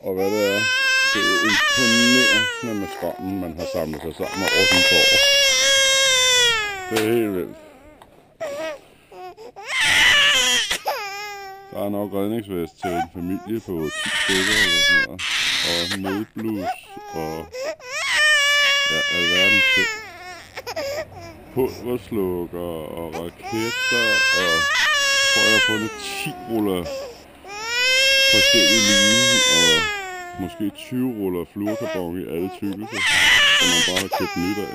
og hvad det er. Det er imponerende med strømmen, man har samlet sig sammen over sådan et år. Det er helt vildt. Der er nok redningsvest til en familie på 10 stykker eller sådan noget. Og nødblus og ja, alverdens ting. Pulverslukker og raketter og tror jeg har fundet 10 ruller forskellige line og måske 20 ruller fluorkarbon i alle tykkelser, som man bare har købt nyt af.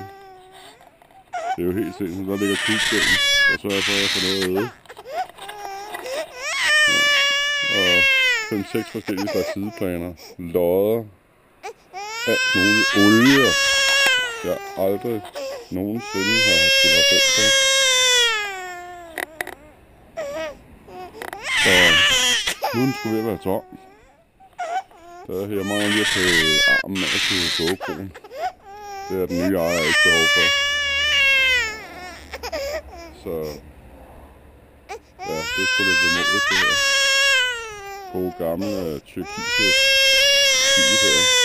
Det er jo helt sindssygt. Der ligger tubstænden, og så er jeg for at få noget at æde. Og 5-6 forskellige slags sideplaner, lodder, alt muligt olie, jeg aldrig nogensinde har skulle have brug for. Så nu er den sgu ved at være tom. Der her mangler lige at tage armen af til GoPro'en. Det er den nye ejer ikke behov for. Så ja, det er sgu lidt vemodigt det her. Gode gamle tyrkise her.